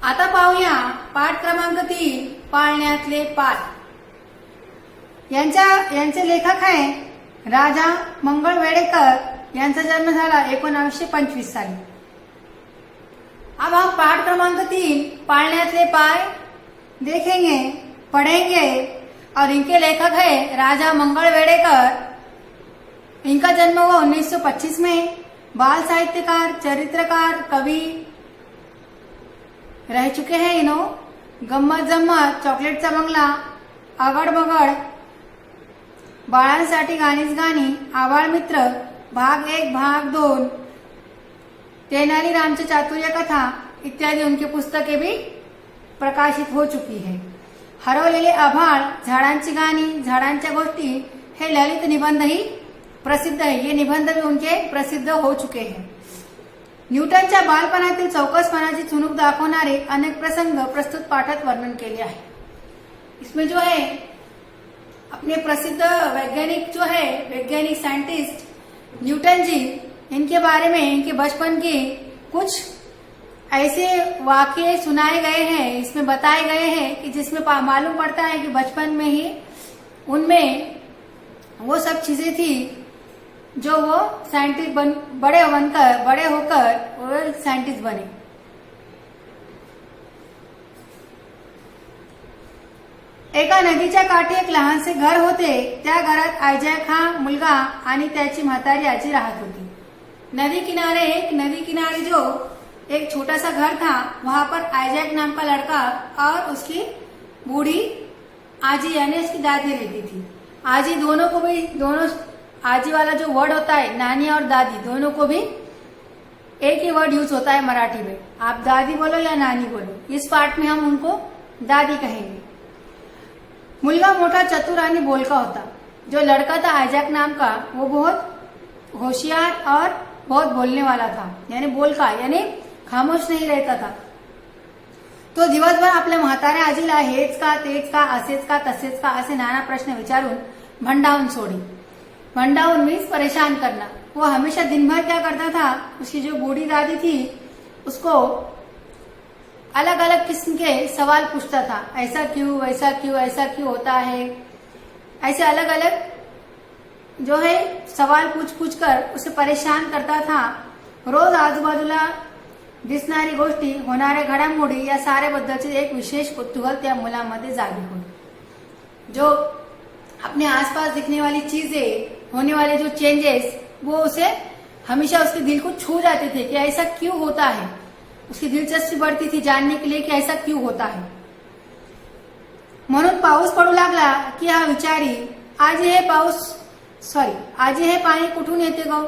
आता पाहूया पाठ क्रमांक 3 पाळण्यातले पाय. यांचे लेखक आहे राजा मंगळ वेडेकर. यांचा जन्म झाला 1925 साली. अब हम पाठ क्रमांक 3 पाळण्यातले पाय देखेंगे, पढ़ेंगे और इनके लेखक है राजा मंगळ वेडेकर. इनका जन्म हुआ 1925 में. बाल साहित्यकार, चरित्रकार, कवि रह चुके हैं इन्हों. गम्मत जम्मत, चॉकलेटचा बंगला, आगड बगड, बाळांसाठी गाणीच गाणी, आबाळ मित्र, भाग 1, भाग 2, तेनाली रामची चातुर्य कथा इत्यादि उनकी पुस्तकें भी प्रकाशित हो चुकी है. हरवलेले आभाळ, झाडांची गाणी, झाडांच्या गोष्टी हे ललित निबंध ही प्रसिद्ध है. ये निबंध भी उनके प्रसिद्ध हो चुके हैं. न्यूटनच्या बालपणातील चौकसपणाची चुणूक दाखवणारे अनेक प्रसंग प्रस्तुत पाठात वर्णन केले आहे. इसमें जो है अपने प्रसिद्ध वैज्ञानिक साइंटिस्ट न्यूटन जी, इनके बारे में, इनके बचपन के कुछ ऐसे वाक्य सुनाए गए हैं, इसमें बताए गए हैं कि जिसमें मालूम पड़ता है कि बचपन में ही उनमें वो सब चीजें थी जो वो साइंटिस्ट बड़े होकर वो साइंटिस्ट बने. एका नदीच्या काठी एक लहानसे घर होते. त्या घरात आयजॅक हा मुलगा आणि त्याची म्हातारी आजी राहत होती. नदी किनारे जो एक छोटा सा घर था, वहां पर आयजैक नाम का लड़का और उसकी बूढ़ी आजी यानी उसकी दादी रहती थी. आजी दोनों आजी वाला जो वर्ड होता है नानी और दादी, दोनों को भी एक ही वर्ड यूज होता है मराठी में. आप दादी बोलो या नानी बोलो, इस पार्ट में हम उनको दादी कहेंगे. मुलगा मोठा, चतुर आणि बोलका होता. जो लड़का था आयजैक नाम का, वो बहुत होशियार और बहुत बोलने वाला था. यानी बोलका, यानी खामोश नहीं रहता था. तो दिवसभर आपल्या म्हाताऱ्या आजीला हेच का, तेच का, असेच का, तसेच का असे नाना प्रश्न विचारून भंडावून मीन्स परेशान करना. वो हमेशा दिन भर क्या करता था, उसकी जो बूढ़ी दादी थी उसको अलग अलग किस्म के सवाल पूछता था. ऐसा क्यों, वैसा क्यों, ऐसा क्यों होता है, ऐसे अलग अलग जो है सवाल पूछ कर उसे परेशान करता था. रोज आजूबाजूला दिसणारी गोष्टी, होणाऱ्या घडामोडी या साऱ्याबद्दलचे एक विशेष कुतूहल त्या मुलामध्ये जागी होते. जो अपने आसपास दिखने वाली चीजें, होने वाले जो चेंजेस, वो उसे हमेशा उसके दिल को छू जाते थे कि ऐसा क्यों होता है. उसकी दिलचस्पी बढ़ती थी जानने के लिए कि ऐसा क्यों होता है. म्हणून पाऊस पडू लागला की हा विचारी, आजी हे पानी कुठून येते गो.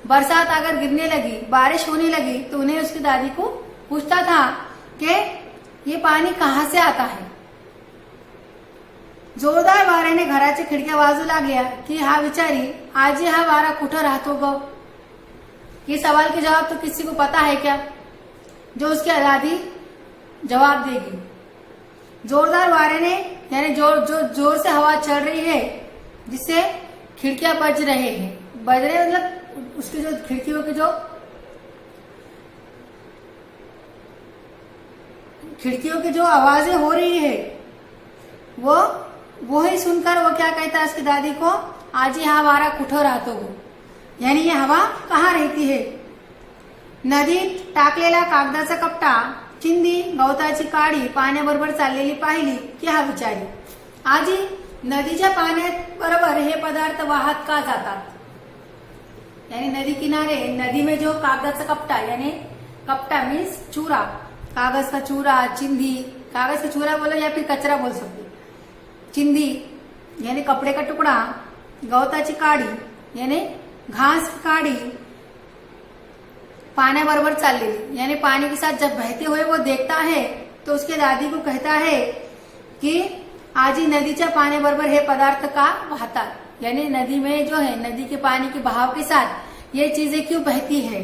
बरसात अगर गिरने लगी, बारिश होने लगी तो उन्हें उसकी दादी को पूछता था कि ये पानी कहाँ से आता है. जोरदार वाऱ्याने घराच्या खिडक्या वाजू लागल्या की हा विचारी, आजी हा वारा कुठं राहतो गो. ये सवाल के जवाब तो किसी को पता है क्या. जो उसकी दादी जवाब देगी. जोरदार वाऱ्याने यानी जोर से हवा चल रही है जिससे खिड़कियां बज रहे हैं. बज रहे मतलब उसकी जो खिड़कियों की जो आवाजें हो रही है वो ही सुनकर वो क्या कहता है उसकी दादी को, आजी हा वारा कुठं राहतो गो. यानी ये हवा कहाँ रहती है. नदीत टाकलेला कागदाचा कपटा, चिंदी, गवताची काडी पाण्याबरोबर चाललेली पाहिली की हा विचारी, आजी नदीच्या पाण्याबरोबर हे पदार्थ वाहत का जातात. यानी नदी किनारे, नदी में जो कागजाचा कपटा, यानी कपटा मीन्स चूरा, कागज का चूरा, चिंदी, कागज का चूरा बोलो या फिर कचरा बोल सकते. चिंदी यानी कपड़े का टुकड़ा, गवताची काडी यानी घास की काडी पाण्याबरोबर चाललेली, यानी पानी के साथ जब बहते हुए वो देखता है तो उसके दादी को कहता है कि आजी नदीच्या पाण्याबरोबर हे पदार्थ का वाहतात. यानी नदी में जो है, नदी के पानी के बहाव के साथ ये चीजें क्यों बहती है.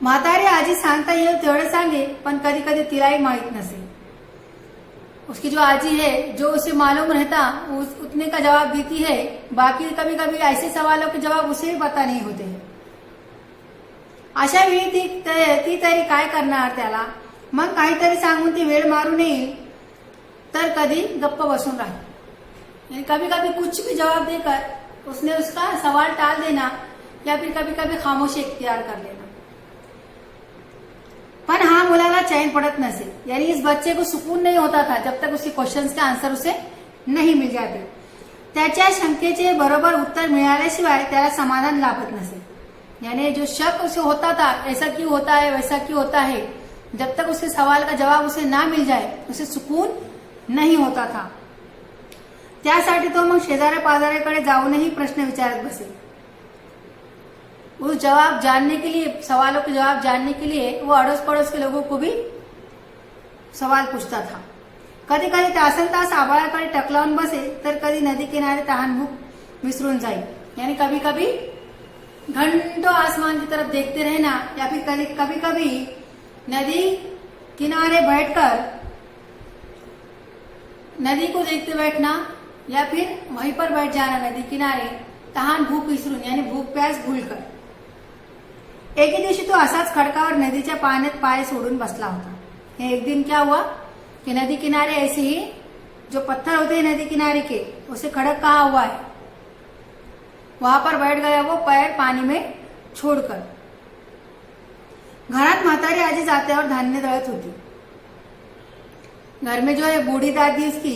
म्हातारी आजी सांगता येईल तेवढे सांगे, पण कधी कधी तिलाही माहित नसे. उसकी जो आजी है, जो उसे मालूम रहता उतने का जवाब देती है. बाकी कभी कभी ऐसे सवालों के जवाब उसे भी पता नहीं होते हैं. अशा वेळी ती तरी काय करणार त्याला? मग काहीतरी सांगून ती वेळ मारून येईल, तर कधी गप्प बसून राहील। कभी कभी कुछ भी जवाब देकर उसने उसका सवाल टाल देना या फिर कभी कभी खामोशी इख्तियार कर लेना। पर हाँ, मुलाला चैन पड़त नसे, यानी इस बच्चे को सुकून नहीं होता था जब तक उसके क्वेश्चंस के आंसर उसे नहीं मिल जाते। त्याच्या शंकेचे बरोबर उत्तर मिळाल्याशिवाय त्याला समाधान लाभत नसे। यानी जो शक उसे होता था, ऐसा क्यों होता है, वैसा क्यों होता है, जब तक उसके सवाल का जवाब उसे ना मिल जाए उसे सुकून नहीं होता था। त्यासाठी तो मग शेजाऱ्या पाजाऱ्याकडे जाऊनही प्रश्न विचारत बसे। उस जवाब जानने के लिए, सवालों के जवाब जानने के लिए वो अड़ोस पड़ोस के लोगों को भी सवाल पूछता था। कधी कधी तासन तास आभाळाकडे टकलावून बसे, तर कधी नदी किनारे तहान भूक विसरून जाई। यानी कभी कभी घंटों आसमान की तरफ देखते रहना, या फिर कभी कभी नदी किनारे बैठकर नदी को देखते बैठना, या फिर वहीं पर बैठ जाना नदी किनारे, तहान भूक विसरून, यानी भूक प्यास भूलकर। एके दिवशी तो असाच खडकावर नदीच्या पाण्यात पाय सोडून बसला होता। एक दिन क्या हुआ कि नदी किनारे ऐसे ही जो पत्थर होते हैं नदी किनारे के, उसे खड़क कहा हुआ है, वहां पर बैठ गया वो पैर पानी में छोड़कर। घरात म्हातारी आजी जात्यावर धान्य दळत होती। घर में जो है बूढ़ी दादी उसकी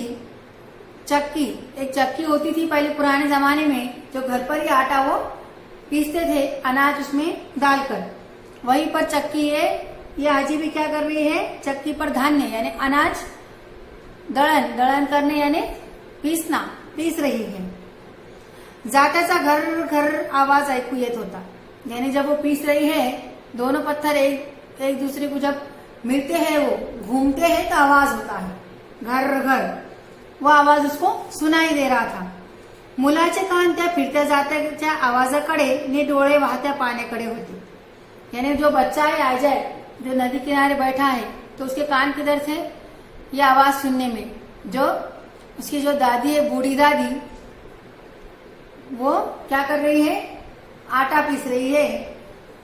चक्की, एक चक्की होती थी पहले पुराने जमाने में, जो घर पर ही आटा वो पीसते थे अनाज उसमें डालकर। वहीं पर चक्की है, ये आजी भी क्या कर रही है, चक्की पर धान्य यानी अनाज दळण करने यानी पीस रही है। जात्याचा घर घर आवाज ऐकू येत होता। यानी जब वो पीस रही है, दोनों पत्थर एक दूसरे को जब मिलते हैं, वो घूमते हैं तो आवाज होता है घर घर, वो आवाज उसको सुनाई दे रहा था। मुलाचे कान त्या फिरत्या जात्याच्या आवाजाकडे ने डोळे वाहत्या पाण्याकडे होते। यानी जो बच्चा है अजय, जो नदी किनारे बैठा है, तो उसके कान किधर थे ये आवाज सुनने में। जो उसकी जो दादी है, बूढ़ी दादी, वो क्या कर रही है, आटा पीस रही है,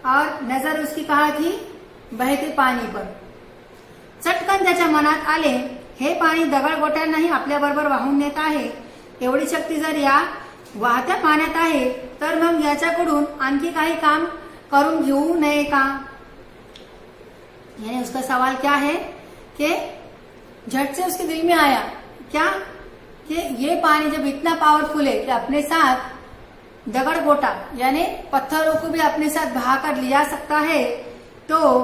और नजर उसकी कहाँ थी, बहते पाणी पर। चटकन त्याच्या मनात आले, हे पाणी दगडगोट्यांनाही आपल्या बरोबर वाहून नेत आहे। एवढी शक्ती जर या वाहत्या पाण्यात आहे, तर मग याच्याकडून आणखी काही काम करून घेऊ नये का? यानी उसका सवाल क्या है कि झट से उसके दिल में आया क्या कि ये पानी जब इतना पावरफुल है कि अपने साथ दगड़ गोटा यानी पत्थरों को भी अपने साथ बहाकर लिया सकता है, तो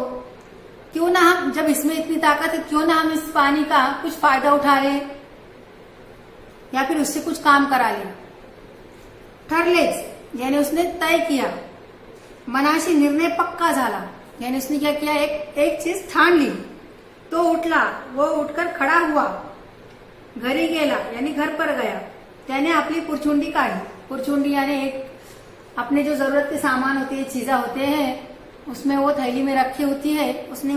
क्यों ना हम, जब इसमें इतनी ताकत है, क्यों ना हम इस पानी का कुछ फायदा उठा लें या फिर उससे कुछ काम करा लें। ठरलेच यानी उसने तय किया, मनाशी निर्णय पक्का झाला। यानी उसने क्या किया, एक चीज ठान ली। तो उठला, वो उठकर खड़ा हुआ, घरी गेला यानी घर पर गया। त्याने आपली पुरचुंडी काढी। पुरचुंडी यानी एक अपने जो जरूरत के सामान होते हैं, चीजें होते हैं, उसमें वो थैली में रखी होती है, उसने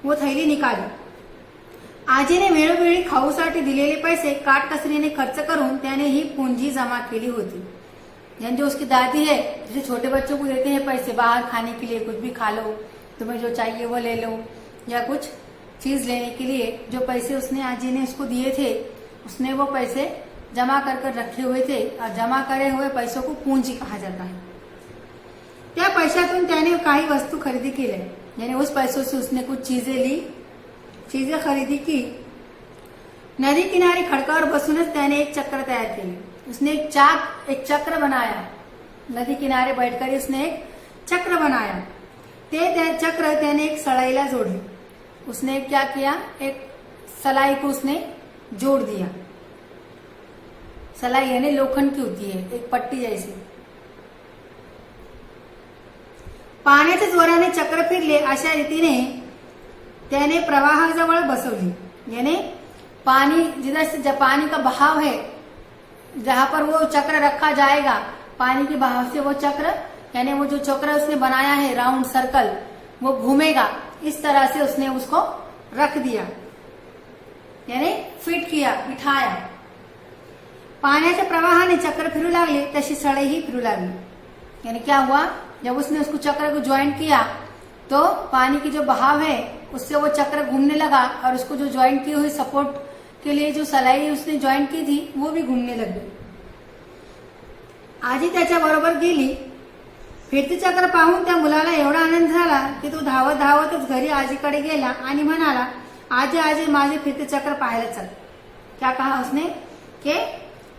वो थैली निकाली। आजीने वेळोवेळी खाऊसाठी दिलेले पैसे काटकसरीने खर्च करून त्याने ही पूंजी जमा केली होती। यानी जो उसकी दादी है, जैसे छोटे बच्चों को देते हैं पैसे बाहर खाने के लिए, कुछ भी खा लो, तुम्हें जो चाहिए वो ले लो, या कुछ चीज लेने के लिए जो पैसे उसने आजी ने उसको दिए थे, उसने वो पैसे जमा कर रखे हुए थे, और जमा करे हुए पैसों को पूंजी कहा जाता है। त्या पैशातून त्याने काही वस्तू खरेदी केल्या। यानी उस पैसों से उसने कुछ चीजें खरेदी की। नदी किनारे खडकावर बसूनच त्याने एक चक्र तयार केले। उसने एक चक्र बनाया। नदी किनारे बैठकर उसने एक चक्र बनाया। ते चक्र त्याने एक सळाईला जोड़े। उसने क्या किया, एक सलाई को उसने जोड़ दिया। सलाई यानी लोखंड की होती है, एक पट्टी जैसी। पाण्याच्या जोराने चक्र फिरले अशा रीतीने त्याने प्रवाहाजवळ बसवली। यानी पानी जिधर से पानी का बहाव है, जहां पर वो चक्र रखा जाएगा, पानी के बहाव से वो चक्र यानी वो जो चक्र उसने बनाया है राउंड सर्कल, वो घूमेगा। इस तरह से उसने उसको रख दिया, यानी फिट किया, बिठाया। पाण्याच्या प्रवाहाने चक्र फिरू लागले तशी सळईही फिरू लागली। यानी क्या हुआ, जब उसने उसको चक्र को ज्वाइन किया तो पानी की जो बहाव है उससे वो चक्र घूमने लगा और उसको जो ज्वाइन की हुई सपोर्ट के लिए जो सलाई उसने ज्वाइन की थी वो भी घूमने लग गई। आजी त्याच्या बरोबर गेली। फिरते चक्र पाहून त्या मुलाला एवढा आनंद झाला की तो धावत धावतच घरी आजीकडे गेला आणि म्हणाला, आजी आजी माझे फिरते चक्र पाहायला चल। क्या कहा उसने कि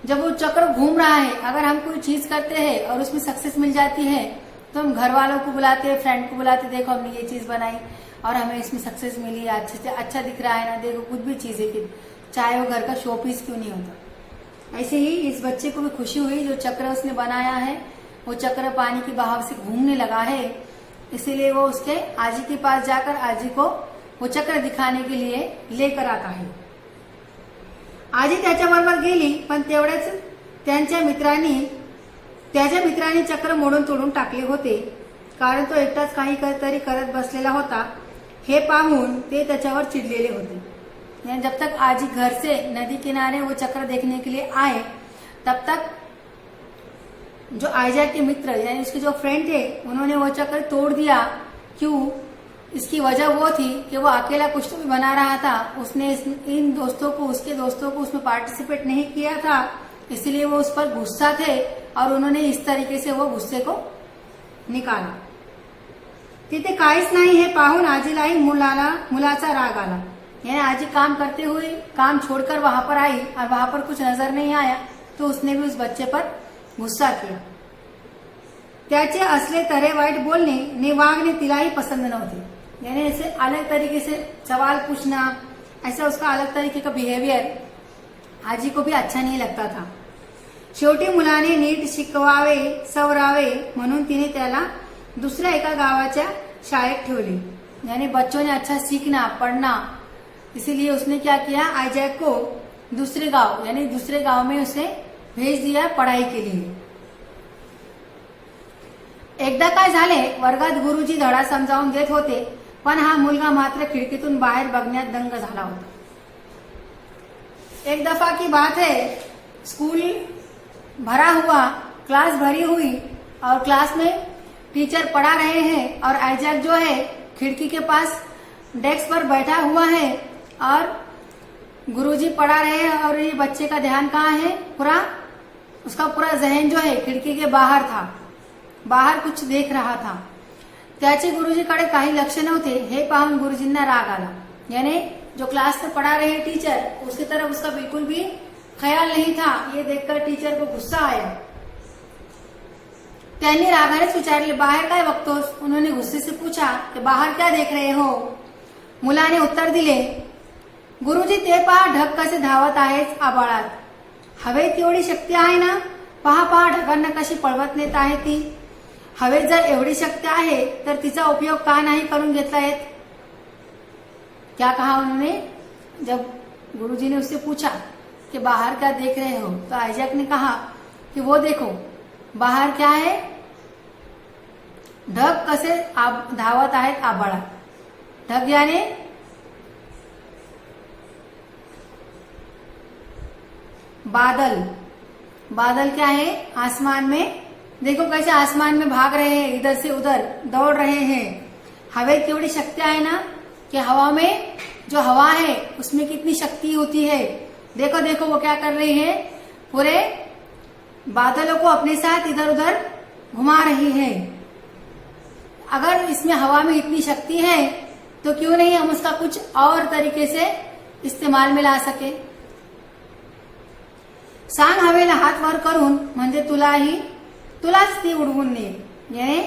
जब वो चक्र घूम रहा है, अगर हम कोई चीज करते हैं और उसमें सक्सेस मिल जाती है तो हम घर वालों को बुलाते हैं, फ्रेंड को बुलाते, देखो हमने ये चीज बनाई और हमें इसमें सक्सेस मिली, अच्छे से अच्छा दिख रहा है ना, देखो कुछ भी चीज है कि चाहे वो घर का शो पीस क्यों नहीं होता। ऐसे ही इस बच्चे को भी खुशी हुई, जो चक्र उसने बनाया है वो चक्र पानी की बहाव से घूमने लगा है, इसीलिए वो उसके आजी के पास जाकर आजी को वो चक्र दिखाने के लिए लेकर आता है। आजी त्याच्याबरोबर गेली, पण तेवढ्याच त्याच्या मित्रांनी चक्र मोडून तोडून टाकले होते, कारण तो एकटाच काही तरी करत बसलेला होता। हे पाहून ते त्याच्यावर चिडलेले होते। यानी जब तक आजी घर से नदी किनारे वो चक्र देखने के लिए आए, तब तक जो आयजैक के मित्र यानी उसके जो फ्रेंड थे उन्होंने वो चक्र तोड़ दिया। क्यों? इसकी वजह वो थी कि वो अकेला कुछ तो भी बना रहा था, उसने इन दोस्तों को, उसके दोस्तों को उसमें पार्टिसिपेट नहीं किया था, इसलिए वो उस पर गुस्सा थे और उन्होंने इस तरीके से वो गुस्से को निकाला। तिथे काहीच नाही हे पाहून आजीलाही मुलाचा राग आला। यानी आजी काम करते हुए काम छोड़कर वहां पर आई और वहां पर कुछ नजर नहीं आया तो उसने भी उस बच्चे पर गुस्सा किया। त्याचे असले तरे वाईट बोलने ने वागणे तिलाही पसंद नव्हते। यानी ऐसे अलग तरीके से सवाल पूछना, ऐसा उसका अलग तरीके का बिहेवियर आजी को भी अच्छा नहीं लगता था। शेवटी मुलाने नीट शिकवावे सवरावे म्हणून तिने त्याला दूसऱ्या एका गावाच्या शाळेत ठेवले। यानी बच्चों ने अच्छा सीखना पढ़ना, इसीलिए उसने क्या किया, आयजैक को दूसरे गांव यानी दूसरे गांव में उसे भेज दिया पढ़ाई के लिए। एकदा काय झाले, वर्गात गुरुजी धडा समजावून देत होते, पण हा मुलगा मात्र खिडकीतून बाहेर बघण्यात दंग झाला होता। एक दफा की बात है, स्कूल भरा हुआ, क्लास भरी हुई और क्लास में टीचर पढ़ा रहे हैं और आयजैक जो है खिड़की के पास डेस्क पर बैठा हुआ है और गुरुजी पढ़ा रहे हैं और ये बच्चे का ध्यान कहाँ है, उसका पूरा जहन जो है खिड़की के बाहर था, बाहर कुछ देख रहा था। त्याचे गुरुजीकडे काही लक्ष नव्हते। हे पाहून गुरुजींना राग आला। यानी जो क्लास में पढ़ा रहे टीचर उसकी तरफ उसका बिल्कुल भी ख्याल नहीं था। ये देखकर टीचर को गुस्सा आया। त्यांनी रागानेच विचारले, बाहेर काय बघतोस? उन्होंने गुस्से से पूछा कि बाहर क्या देख रहे हो? मुलाने उत्तर दिले, गुरुजी ते पहा ढग कसे धावत आहेत आभाळात, हवेत एवढी शक्ती आहे ना, पहा पहा ढगांना कशी पळवत नेत आहे ती। हवेत जर एवढी शक्ती आहे तर तिचा उपयोग का नाही करून घेतला येत? क्या कहा उन्होंने? जब गुरुजी ने उससे पूछा कि बाहर क्या देख रहे हो, तो आयजैक ने कहा कि वो देखो बाहर क्या है, ढग कसे धावत आहेत आभाळात। ढग यानी बादल। बादल क्या है, आसमान में, देखो कैसे आसमान में भाग रहे हैं, इधर से उधर दौड़ रहे हैं। हवेत केवढी शक्ति है ना कि हवा में जो हवा है उसमें कितनी शक्ति होती है। देखो देखो वो क्या कर रही है, पूरे बादलों को अपने साथ इधर उधर घुमा रही है। अगर इसमें हवा में इतनी शक्ति है तो क्यों नहीं हम उसका कुछ और तरीके से इस्तेमाल में ला सके। सांग हवेला हाथ वर करून म्हणजे तुलाच ती उड़वून नेईल। यानी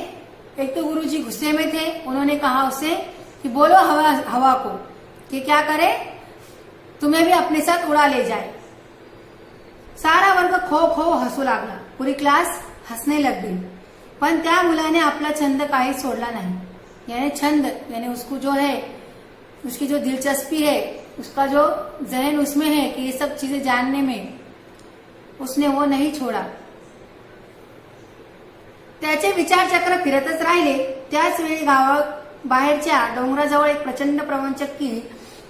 एक तो गुरुजी गुस्से में थे, उन्होंने कहा उससे कि बोलो हवा को कि क्या करे, तुम्हें भी अपने साथ उड़ा ले जाए। सारा वर्ग खो खो हसू लागला, पूरी क्लास हसने लग गई। पण त्या मुलाने आपला छंद काही सोडला नाही। यानी छंद यानी उसको जो है, उसकी जो दिलचस्पी है, उसका जो जहन उसमें है कि ये सब चीजें जानने में, उसने वो नहीं छोड़ा। त्याचे विचारचक्र फिरतच राहिले। त्याच वेळी गावाबाहेरच्या डोंगराजवळ एक प्रचंड पवनचक्की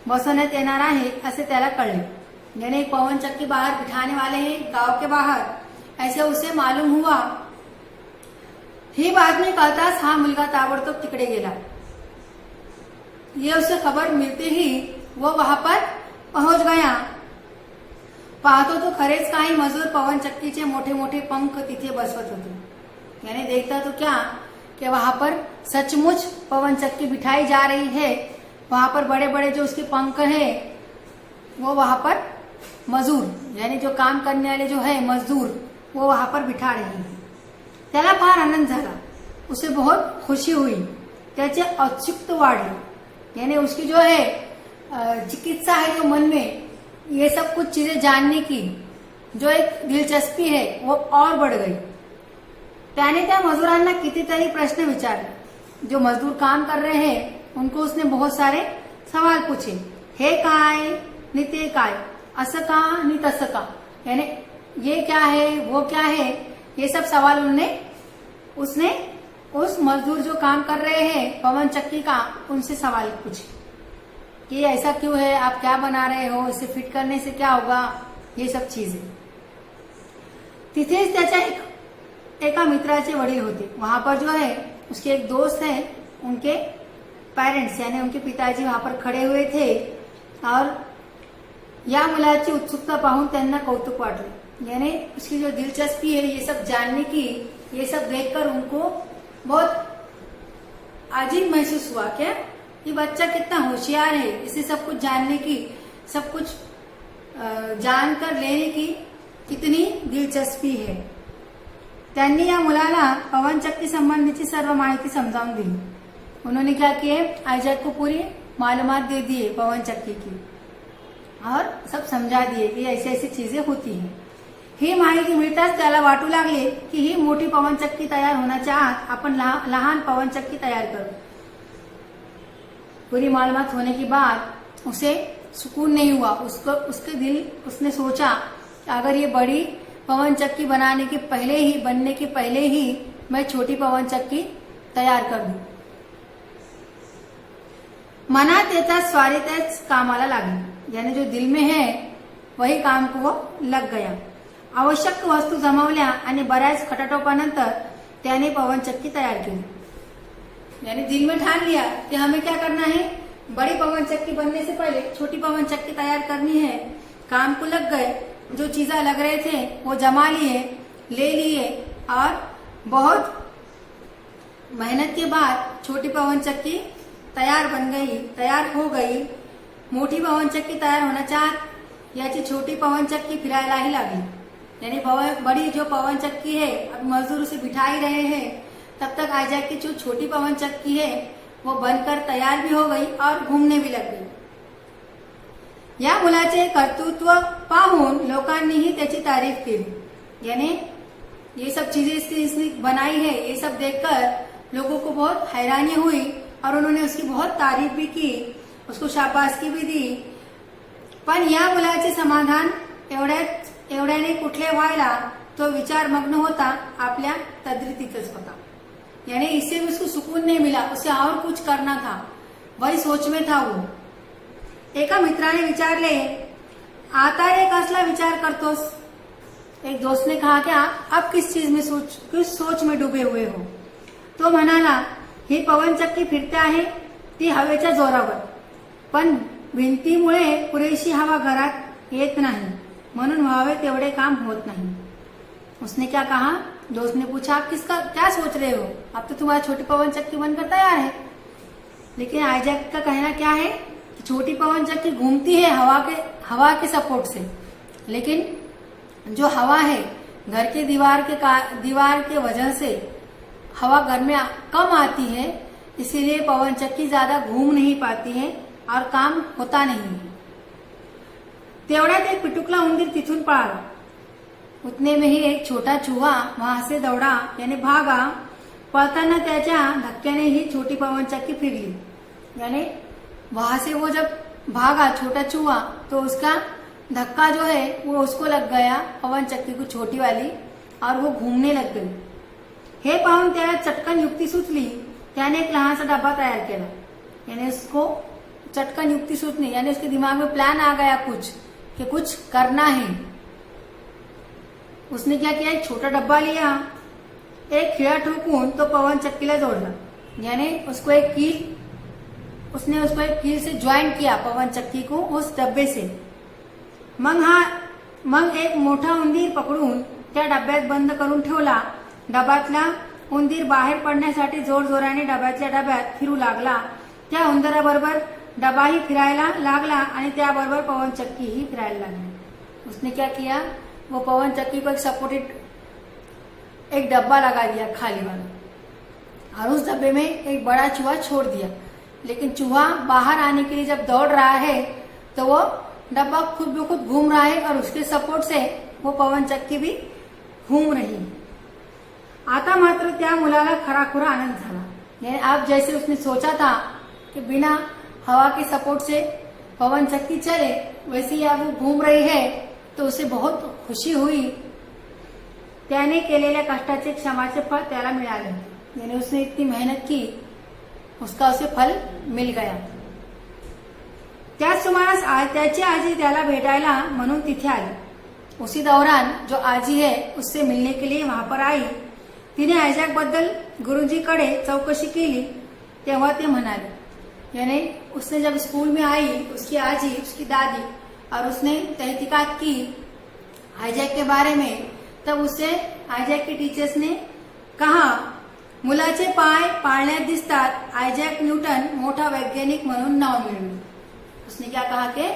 बसवण्यात येणार आहे असे त्याला कळले। यानी एक पवनचक्की बाहर बिठाने वाले हैं गांव के बाहर, ऐसे उसे मालूम हुआ। ही बातमी कळताच हा मुलगा ताबडतोब तिकडे गेला। ये उसे खबर मिलते ही वो वहां पर पहुंच गया। पाहतो तो खरेच काही मजूर पवन चक्कीचे मोठे मोठे पंख तिथे बसवत होते। यानी देखता तो क्या कि वहां पर सचमुच पवन चक्की बिठाई जा रही है। वहां पर बड़े बड़े जो उसके पंख हैं वो वहां पर मजूर यानी जो काम करने वाले जो है मजदूर वो वहां पर बिठा रहे हैं। त्याला फार आनंद झाला, उसे बहुत खुशी हुई, त्याचे औत्सुक्य वाढले। यानी उसकी जो है चिकित्सा है जो मन में ये सब कुछ चीजें जानने की जो एक दिलचस्पी है वो और बढ़ गई। त्याने त्या मजुरांना कितीतरी प्रश्न विचारले। जो मजदूर काम कर रहे हैं उनको उसने बहुत सारे सवाल पूछे। हे काय नि ते काय, असं का नि तसं का, यानी ये क्या है वो क्या है, ये सब सवाल उसने उस मजदूर जो काम कर रहे हैं पवन चक्की का उनसे सवाल पूछे कि ऐसा क्यों है, आप क्या बना रहे हो, इसे फिट करने से क्या होगा, ये सब चीजें। तिथेच त्याच्या एका मित्राचे वडील होते। वहां पर जो है उसके एक दोस्त है, उनके पेरेंट्स यानी उनके पिताजी वहां पर खड़े हुए थे और या मुलाची उत्सुकता पाहून त्यांना कौतुक वाटले। यानी उसकी जो दिलचस्पी है ये सब जानने की, ये सब देखकर उनको बहुत अजीब महसूस हुआ। क्या ये बच्चा कितना होशियार है, इसे सब कुछ जानने की, सब कुछ जानकर लेने की कितनी दिलचस्पी है। त्यांनी या मुलाला पवन चक्की संबंधीची सर्व माहिती समजावून दिली। उन्होंने क्या किया, आयजैक को पूरी मालूमात दे दिए पवन चक्की की और सब समझा दिए कि ऐसी ऐसी चीजें होती हैं। ही माहिती मिळताच त्याला वाटू लागले की ही मोठी पवन चक्की तयार होण्याच्या आत आपण लहान पवन चक्की तयार करू। पूरी मालूमात होने के बाद उसे सुकून नहीं हुआ। उसने सोचा कि अगर ये बड़ी पवन चक्की बनने के पहले ही मैं छोटी पवन चक्की तयार कर दूं। मनात येताच स्वारीतेच कामाला लागली। यानी जो दिल में है वही काम को वो लग गया। आवश्यक वस्तू जमवल्या आणि बऱ्याच खटाटोपानंतर त्याने पवन चक्की तयार केली। यानी दिल में ठान लिया कि हमें क्या करना है, बड़ी पवन चक्की बनने से पहले छोटी पवन चक्की तैयार करनी है। काम को लग गए, जो चीजें लग रहे थे वो जमा लिए, ले लिए और बहुत मेहनत के बाद छोटी पवन चक्की तैयार बन गई, तैयार हो गई। मोठी पवन चक्की तैयार होण्याच्या आत याची छोटी पवन चक्की फिरायलाही लागली। यानी बड़ी जो पवन चक्की है अब मजदूर उसे बिठा ही रहे हैं, तब तक आयजैक की जो छोटी पवन चक्की है वो बनकर तैयार भी हो गई और घूमने भी लग गई। या मुलाचे कर्तृत्व पाहून लोकांनीही त्याची तारीफ केली। यानी ये सब चीजें इसने बनाई है, ये सब देखकर लोगों को बहुत हैरानी हुई और उन्होंने उसकी बहुत तारीफ भी की, उसको शाबासकी भी दी। पण या मुलाचे समाधान एवढ्याने कुठले व्हायला तो विचारमग्न होता, आपल्या तद्रीतीतच होता। यानी इससे भी उसको सुकून नहीं मिला, उसे और कुछ करना था, वही सोच में था वो। एका मित्राने विचारले, आता रे कसला विचार करतोस? एक दोस्त ने कहा, क्या अब किस चीज में किस सोच में डूबे हुए हो? तो म्हणाला, ही पवन चक्की फिरते आहे ती हवेच्या जोरावर, पण भिंतीमुळे पुरेशी हवा घरात येत नाही, म्हणून व्हावे तेवढे काम होत नहीं। उसने क्या कहा, दोस्त ने पूछा, आप किसका क्या सोच रहे हो? अब तो तुम्हारी छोटी पवन चक्की बनकर तैयार है। लेकिन आयजैक का कहना क्या है कि छोटी पवन चक्की घूमती है हवा के सपोर्ट से, लेकिन जो हवा है घर के दीवार के वजह से हवा घर में कम आती है, इसीलिए पवन चक्की ज्यादा घूम नहीं पाती है और काम होता नहीं है। तेवढ्यात एक पिटुकला उंदीर तिथून पळाला। उतने में ही एक छोटा चूहा वहां से दौड़ा, यानी भागा। पळताना त्याच्या धक्क्याने ही छोटी पवन चक्की फिरली। यानी वहां से वो जब भागा छोटा चूहा तो उसका धक्का जो है वो उसको लग गया, पवन चक्की को छोटी वाली, और वो घूमने लग गई। हे पाहून त्याला चटकन युक्ती सुचली, त्याने एक लहानसा डब्बा तयार केला। यानी उसको चटकन युक्ती सुचनी, यानी उसके दिमाग में प्लान आ गया कुछ कि कुछ करना है। उसने क्या किया, एक छोटा डब्बा लिया एक खिळा ठोकून तो पवन चक्कीला जोडला, यानी उसने उसको एक कील से ज्वाइन किया पवन चक्की को उस डब्बे से। मग एक मोठा उंदीर पकडून त्या डब्यात बंद करून ठेवला। डब्यातला उंदीर बाहेर पडण्यासाठी जोरजोराने डब्यातल्या डब्यात फिरू लागला। त्या उंदराबरोबर डबाही फिरायला लागला आणि त्याबरोबर पवन चक्की ही फिरायला लागली। उसने क्या किया, वो पवन चक्की को एक सपोर्टेड एक डब्बा लगा दिया खाली वाला, और उस डब्बे में एक बड़ा चूहा छोड़ दिया। लेकिन चूहा बाहर आने के लिए जब दौड़ रहा है तो वो डब्बा खुद ब खुद घूम रहा है और उसके सपोर्ट से वो पवन चक्की भी घूम रही। आता मात्र त्या मुलाला खराखुरा आनंद झाला, यानी अब जैसे उसने सोचा था कि बिना हवा के सपोर्ट से पवन चक्की चले, वैसे ही अब वो घूम रही है, तो उसे बहुत खुशी हुई। त्याने केलेल्या कष्टाचे क्षमाचे फळ त्याला मिळाले, यानी उसने इतनी मेहनत की, उसका उसे फल मिल गया। त्याच सुमारास त्याची आजी त्याला भेटायला म्हणून तिथे आली। उसी दौरान जो आजी है उससे मिलने के लिए वहां पर आई। तिने आयजॅक बद्दल गुरुजीकडे चौकशी केली, तेव्हा ते म्हणाले, यानी उसने जब स्कूल में आई उसकी आजी, उसकी दादी, और उसने तहकीकात की आयजॅक के बारे में, तब उससे आयजॅक के टीचर्स ने कहा, मुलाचे पाय पाळण्यात दिसतात, आयजॅक न्यूटन मोठा वैज्ञानिक म्हणून नाव मिळवलं। उसने क्या कहा कि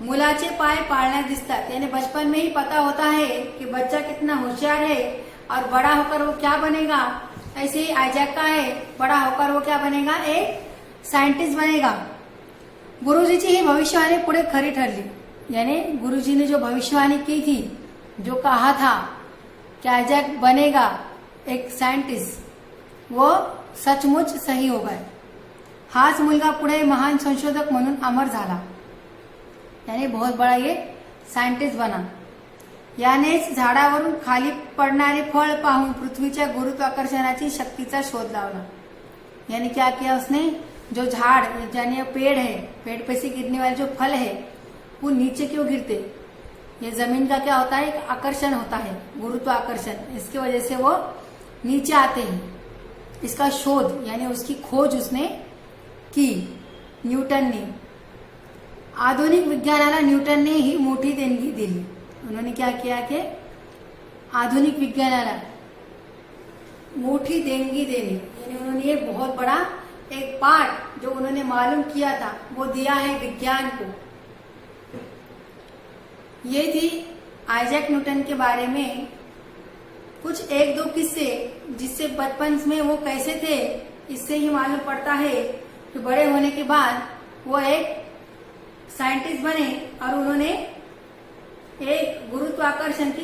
मुलाचे पाय पाळण्यात दिसतात, यानी बचपन में ही पता होता है कि बच्चा कितना होशियार है और बड़ा होकर वो क्या बनेगा। ऐसे ही आयजॅक का है, बड़ा होकर वो क्या बनेगा, एक साइंटिस्ट बनेगा। गुरुजीची ही भविष्यवाणी पुढे खरी ठरली, यानी गुरुजी ने जो भविष्यवाणी की थी, जो कहा था कि आयजॅक बनेगा एक साइंटिस्ट, वो सचमुच सही हो गए। हाच मुलगा पुढे महान संशोधक म्हणून अमर झाला, यानी बहुत बड़ा ये साइंटिस्ट बना। यानेच झाडावरून खाली पडणारे फळ पाहून पृथ्वीच्या गुरुत्वाकर्षणाची शक्तीचा शोध लावला। यानी क्या किया उसने, जो झाड़ यानी पेड़ है, पेड़ पे से गिरने वाले जो फल है वो नीचे क्यों गिरते, ये जमीन का क्या होता है, एक आकर्षण होता है, गुरुत्वाकर्षण, इसकी वजह से वो नीचे आते हैं। इसका शोध यानी उसकी खोज उसने की न्यूटन ने। आधुनिक विज्ञानाला न्यूटन ने ही मोठी देणगी दिली। उन्होंने क्या किया कि आधुनिक विज्ञानाला मोठी देणगी देनी, यानी उन्होंने ये बहुत बड़ा एक पार्ट जो उन्होंने मालूम किया था वो दिया है विज्ञान को। ये थी आयजैक न्यूटन के बारे में कुछ एक दो किस्से, जिससे बचपन में वो कैसे थे इससे ही मालूम पड़ता है कि बड़े होने के बाद वो एक साइंटिस्ट बने और उन्होंने एक गुरुत्वाकर्षण की